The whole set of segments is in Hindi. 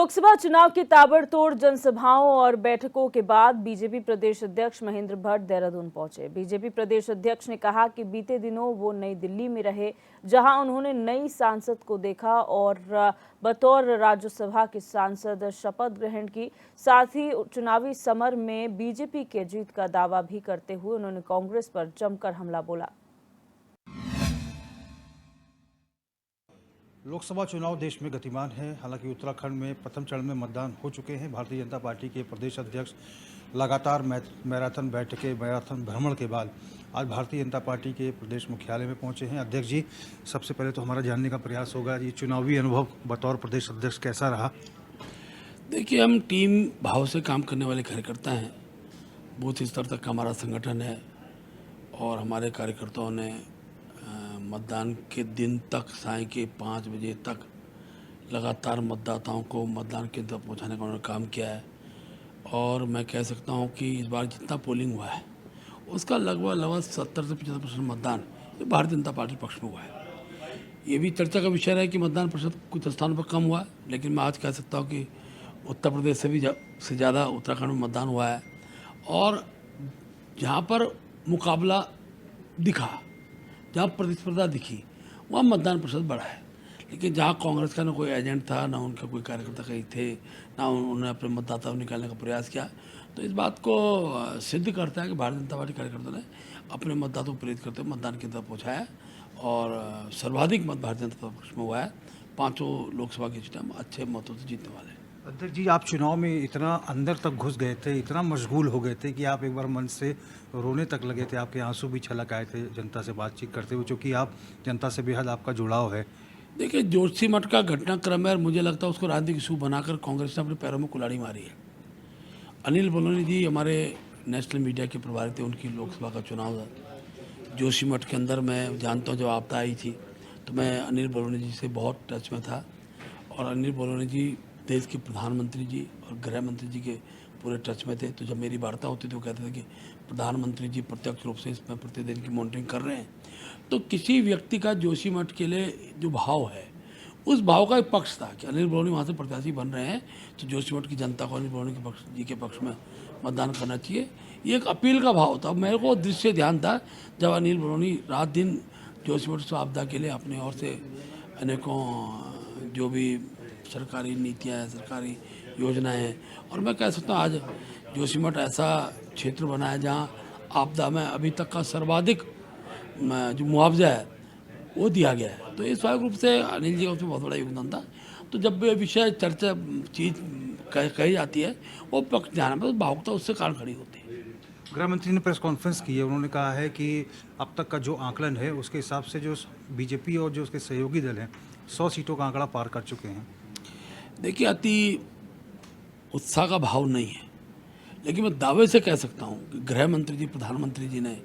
लोकसभा चुनाव की ताबड़तोड़ जनसभाओं और बैठकों के बाद बीजेपी प्रदेश अध्यक्ष महेंद्र भट्ट देहरादून पहुंचे। बीजेपी प्रदेश अध्यक्ष ने कहा कि बीते दिनों वो नई दिल्ली में रहे, जहां उन्होंने नई सांसद को देखा और बतौर राज्यसभा की सांसद शपथ ग्रहण की। साथ ही चुनावी समर में बीजेपी के जीत का दावा भी करते हुए उन्होंने कांग्रेस पर जमकर हमला बोला। लोकसभा चुनाव देश में गतिमान है। हालांकि उत्तराखंड में प्रथम चरण में मतदान हो चुके हैं। भारतीय जनता पार्टी के प्रदेश अध्यक्ष लगातार मैराथन बैठकें, मैराथन भ्रमण के बाद आज भारतीय जनता पार्टी के प्रदेश मुख्यालय में पहुंचे हैं। अध्यक्ष जी, सबसे पहले तो हमारा जानने का प्रयास होगा, ये चुनावी अनुभव बतौर प्रदेश अध्यक्ष कैसा रहा? देखिए, हम टीम भाव से काम करने वाले कार्यकर्ता हैं। बूथ स्तर तक हमारा संगठन है और हमारे कार्यकर्ताओं ने मतदान के दिन तक साय के 5 बजे तक लगातार मतदाताओं को मतदान केंद्र तक पहुँचाने का उन्होंने काम किया है। और मैं कह सकता हूँ कि इस बार जितना पोलिंग हुआ है उसका लगभग 70 से 75% मतदान ये भारतीय जनता पार्टी पक्ष में हुआ है। ये भी चर्चा का विषय है कि मतदान प्रतिशत कुछ स्थानों पर कम हुआ है, लेकिन मैं आज कह सकता हूँ कि उत्तर प्रदेश से भी से ज़्यादा उत्तराखंड में मतदान हुआ है। और जहाँ पर मुकाबला दिखा, जहाँ प्रतिस्पर्धा दिखी, वहाँ मतदान प्रतिशत बढ़ा है। लेकिन जहाँ कांग्रेस का ना कोई एजेंट था, ना उनका कोई कार्यकर्ता कहीं थे, ना उन्होंने अपने मतदाता को निकालने का प्रयास किया, तो इस बात को सिद्ध करता है कि भारतीय जनता पार्टी कार्यकर्ताओं ने अपने मतदाताओं को प्रेरित करते हुए मतदान केंद्र तक पहुँचाया और सर्वाधिक मत भारतीय जनता पक्ष में हुआ है। 5 लोकसभा की सीटें हम अच्छे मतों से जीतने वाले हैं। अध्यक्ष जी, आप चुनाव में इतना अंदर तक घुस गए थे, इतना मशगूल हो गए थे कि आप एक बार मन से रोने तक लगे थे। आपके आंसू भी छलक आए थे जनता से बातचीत करते हुए, क्योंकि आप जनता से बेहद आपका जुड़ाव है। देखिए, जोशीमठ का घटनाक्रम है और मुझे लगता है उसको राजनीतिक इशू बनाकर कांग्रेस ने अपने पैरों में कुल्हाड़ी मारी है। अनिल बलूनी जी हमारे नेशनल मीडिया के प्रभारी थे, उनकी लोकसभा का चुनाव था जोशीमठ के अंदर। मैं जानता हूँ जब आपदा आई थी तो मैं अनिल बलूनी जी से बहुत टच में था और अनिल बलूनी जी देश के प्रधानमंत्री जी और गृह मंत्री जी के पूरे टच में थे। तो जब मेरी वार्ता होती थी वो कहते थे कि प्रधानमंत्री जी प्रत्यक्ष रूप से इसमें प्रतिदिन की मॉनिटरिंग कर रहे हैं। तो किसी व्यक्ति का जोशीमठ के लिए जो भाव है, उस भाव का एक पक्ष था कि अनिल बलूनी वहाँ से प्रत्याशी बन रहे हैं तो जोशीमठ की जनता को अनिल बलूनी के पक्ष जी के पक्ष में मतदान करना चाहिए। ये एक अपील का भाव था। मेरे को दृश्य ध्यान था जब अनिल बलूनी रात दिन जोशीमठ से आपदा के लिए अपने ओर से अनेकों जो भी सरकारी नीतियाँ हैं, सरकारी योजनाएं हैं। और मैं कह सकता हूँ आज जोशीमठ ऐसा क्षेत्र बना है जहाँ आपदा में अभी तक का सर्वाधिक जो मुआवजा है वो दिया गया है। तो ये स्वाभाविक रूप से अनिल जी का उसमें बहुत बड़ा योगदान था। तो जब भी विषय चर्चा चीज़ कही जाती है वो पक्ष ध्यान में भावुकता उससे कारण खड़ी होती है। गृह मंत्री ने प्रेस कॉन्फ्रेंस की है। उन्होंने कहा है कि अब तक का जो आंकलन है उसके हिसाब से जो बीजेपी और जो उसके सहयोगी दल हैं 100 सीटों का आंकड़ा पार कर चुके हैं। देखिए, अति उत्साह का भाव नहीं है, लेकिन मैं दावे से कह सकता हूँ कि गृह मंत्री जी, प्रधानमंत्री जी ने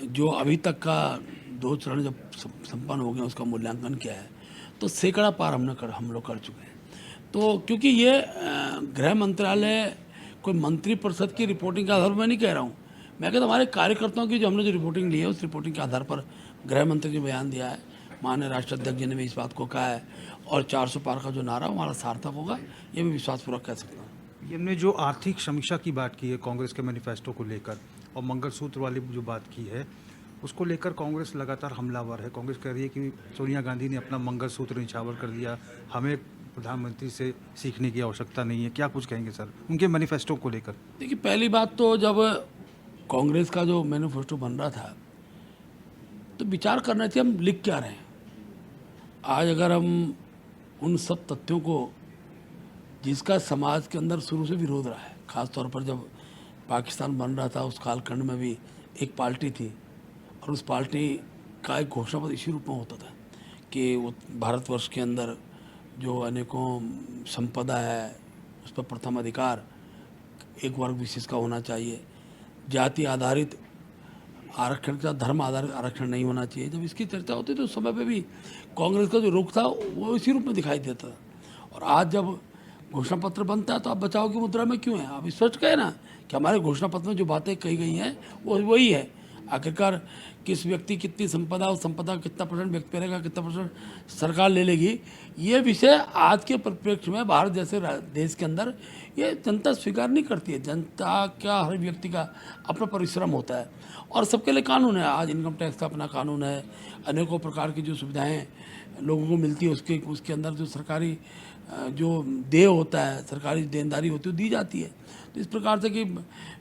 जो अभी तक का 2 चरण जब संपन्न हो गए उसका मूल्यांकन किया है तो सैकड़ा पार हम लोग कर चुके हैं। तो क्योंकि ये गृह मंत्रालय कोई मंत्री परिषद की रिपोर्टिंग के आधार पर मैं नहीं कह रहा हूँ, मैं कहता हमारे कार्यकर्ताओं की जो हमने जो रिपोर्टिंग ली है उस रिपोर्टिंग के आधार पर गृह मंत्री ने बयान दिया है। माननीय राष्ट्राध्यक्ष जी ने भी इस बात को कहा है और 400 पार का जो नारा हमारा सार्थक होगा, ये मैं विश्वासपूर्वक कह सकता हूँ। हमने जो आर्थिक समीक्षा की बात की है कांग्रेस के मैनिफेस्टो को लेकर और मंगलसूत्र वाली जो बात की है उसको लेकर कांग्रेस लगातार हमलावर है। कांग्रेस कह रही है कि सोनिया गांधी ने अपना मंगलसूत्र निछावर कर दिया, हमें प्रधानमंत्री से सीखने की आवश्यकता नहीं है। क्या कुछ कहेंगे सर उनके मैनिफेस्टो को लेकर? देखिए, पहली बात तो जब कांग्रेस का जो मैनिफेस्टो बन रहा था तो विचार करना चाहिए हम लिख क्या रहे हैं। आज अगर हम उन सब तथ्यों को जिसका समाज के अंदर शुरू से विरोध रहा है, ख़ास तौर पर जब पाकिस्तान बन रहा था उस कालखंड में भी एक पार्टी थी और उस पार्टी का एक घोषणा पत्र इसी रूप में होता था कि वो भारतवर्ष के अंदर जो अनेकों संपदा है उस पर प्रथम अधिकार एक वर्ग विशेष का होना चाहिए, जाति आधारित आरक्षण का धर्म आधारित आरक्षण नहीं होना चाहिए। जब इसकी चर्चा होती तो उस समय पे भी कांग्रेस का जो रुख था वो इसी रूप में दिखाई देता था। और आज जब घोषणा पत्र बनता है तो आप बचाव की मुद्रा में क्यों है? आप स्पष्ट कहें ना कि हमारे घोषणा पत्र में जो बातें कही गई हैं वो वही है। आखिरकार किस व्यक्ति कितनी संपदा, उस संपदा का कितना परसेंट व्यक्ति पे रहेगा, कितना परसेंट सरकार ले लेगी, ये विषय आज के परिप्रेक्ष्य में भारत जैसे देश के अंदर ये जनता स्वीकार नहीं करती है। जनता का, हर व्यक्ति का अपना परिश्रम होता है और सबके लिए कानून है। आज इनकम टैक्स का अपना कानून है, अनेकों प्रकार की जो सुविधाएं लोगों को मिलती है उसके अंदर जो सरकारी जो देय होता है, सरकारी देनदारी होती है, वो दी जाती है। तो इस प्रकार से कि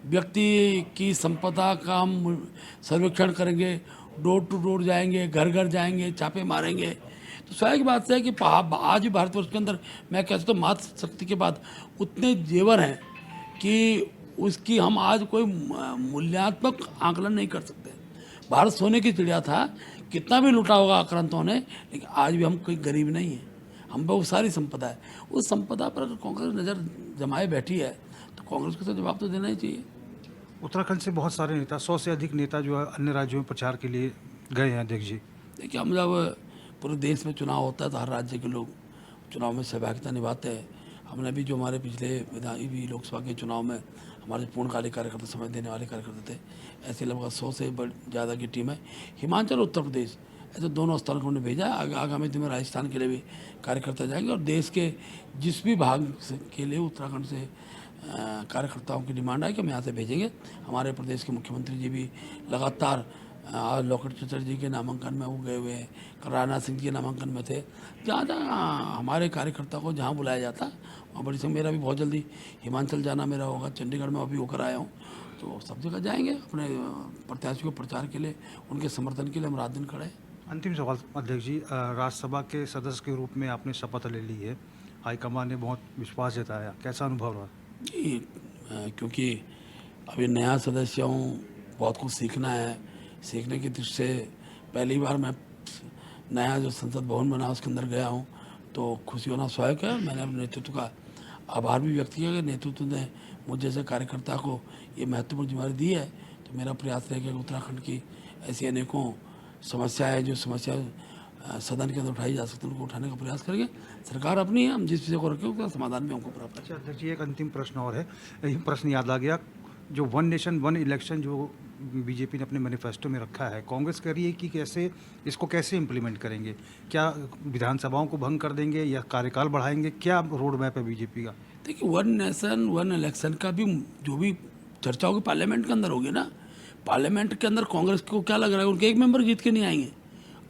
व्यक्ति की संपदा का हम सर्वेक्षण करेंगे, डोर टू डोर जाएंगे, घर घर जाएंगे, छापे मारेंगे, तो स्वाभाविक बात है कि आज भी भारतवर्ष के अंदर मैं कह सकता हूँ मातृ शक्ति के बाद उतने जेवर हैं कि उसकी हम आज कोई मूल्यांकन आकलन नहीं कर सकते। भारत सोने की चिड़िया था, कितना भी लूटा होगा आक्रांतों ने, लेकिन आज भी हम कोई गरीब नहीं है, हम बहुत सारी संपदा है। उस संपदा पर अगर कांग्रेस नज़र जमाए बैठी है तो कांग्रेस को तो जवाब तो देना ही चाहिए। उत्तराखंड से बहुत सारे नेता, 100 से अधिक नेता जो है अन्य राज्यों में प्रचार के लिए गए हैं अध्यक्ष जी। देखिए, हम जब पूरे देश में चुनाव होता है तो हर राज्य के लोग चुनाव में सहभागिता निभाते हैं। हमने भी जो हमारे पिछले लोकसभा के चुनाव में हमारे पूर्णकालिक कार्यकर्ता, समय देने वाले कार्यकर्ता थे, ऐसे लगभग 100 से ज़्यादा की टीम है। हिमाचल, उत्तर प्रदेश, ऐसे दोनों स्थानों को हमने भेजा है। आगामी दिन में राजस्थान के लिए भी कार्यकर्ता जाएंगे और देश के जिस भी भाग के लिए उत्तराखंड से कार्यकर्ताओं की डिमांड है कि हम यहाँ से भेजेंगे। हमारे प्रदेश के मुख्यमंत्री जी भी लगातार आज लोकेट चटर्जी के नामांकन में वो गए हुए हैं, कल राजनाथ सिंह के नामांकन में थे। जहाँ जहाँ हमारे कार्यकर्ता को जहाँ बुलाया जाता वहाँ बड़ी संख्या, मेरा भी बहुत जल्दी हिमाचल जाना मेरा होगा, चंडीगढ़ में अभी होकर आया हूँ, तो सब जगह जाएंगे अपने प्रत्याशियों के प्रचार के लिए, उनके समर्थन के लिए हम रात दिन खड़े हैं। अंतिम सवाल अध्यक्ष जी, राज्यसभा के सदस्य के रूप में आपने शपथ ले ली है, हाईकमान ने बहुत विश्वास जताया, कैसा अनुभव रहा? जी, क्योंकि अभी नया सदस्य हूँ, बहुत कुछ सीखना है। सीखने की दृष्टि से पहली बार मैं नया जो संसद भवन बना उसके अंदर गया हूँ, तो खुशी होना स्वाभाविक है। मैंने अपने नेतृत्व का आभार भी व्यक्त किया कि नेतृत्व ने मुझ जैसे कार्यकर्ता को ये महत्वपूर्ण जिम्मेदारी दी है। तो मेरा प्रयास रहेगा कि उत्तराखंड की ऐसी अनेकों समस्याएं, जो समस्या सदन के अंदर उठाई जा सकती है, उनको उठाने का प्रयास करेंगे। सरकार अपनी है, हम जिस विषय को रखें उसका समाधान भी हमको प्राप्त है। अच्छा अध्यक्ष जी, एक अंतिम प्रश्न और है, यही प्रश्न याद आ गया, जो वन नेशन वन इलेक्शन जो बीजेपी ने अपने मैनिफेस्टो में रखा है, कांग्रेस कह रही है कि कैसे इम्प्लीमेंट करेंगे? क्या विधानसभाओं को भंग कर देंगे या कार्यकाल बढ़ाएंगे? क्या रोड मैप है बीजेपी का? देखिए, वन नेशन वन इलेक्शन का भी जो भी चर्चा होगी पार्लियामेंट के अंदर होगी ना। पार्लियामेंट के अंदर कांग्रेस को क्या लग रहा है, उनके एक मेंबर जीत के नहीं आएंगे।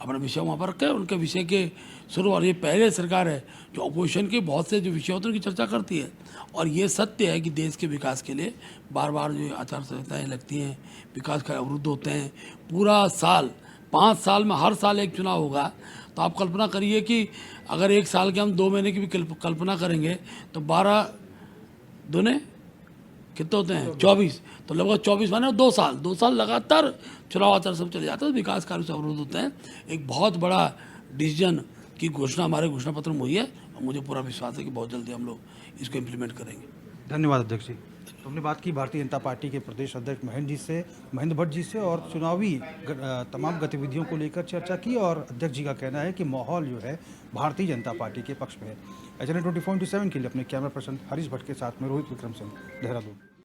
अपना विषय वहाँ पर रखे, उनके विषय के शुरू, और ये पहले सरकार है जो अपोजिशन के बहुत से जो विषय होते हैं उनकी चर्चा करती है। और ये सत्य है कि देश के विकास के लिए बार बार जो आचार संहिताएँ लगती हैं, विकास का अवरुद्ध होते हैं। पूरा साल, 5 साल में हर साल एक चुनाव होगा, तो आप कल्पना करिए कि अगर एक साल के हम 2 महीने की भी कल्पना करेंगे तो 12 दूने कितने होते हैं, 24, तो लगभग 24 माने 2 साल लगातार चुनाव आचार सब चले जाते हैं, विकास कार्य से अवरुद्ध होते हैं। एक बहुत बड़ा डिसीजन की घोषणा हमारे घोषणा पत्र में हुई है और मुझे पूरा विश्वास है कि बहुत जल्दी हम लोग इसको इम्प्लीमेंट करेंगे। धन्यवाद अध्यक्ष जी। तो हमने बात की भारतीय जनता पार्टी के प्रदेश अध्यक्ष महेंद्र भट्ट जी से और चुनावी तमाम गतिविधियों को लेकर चर्चा की, और अध्यक्ष जी का कहना है कि माहौल जो है भारतीय जनता पार्टी के पक्ष में है। HNN 24/7 के लिए अपने कैमरा पर्सन हरीश भट्ट के साथ में रोहित विक्रम सिंह, देहरादून।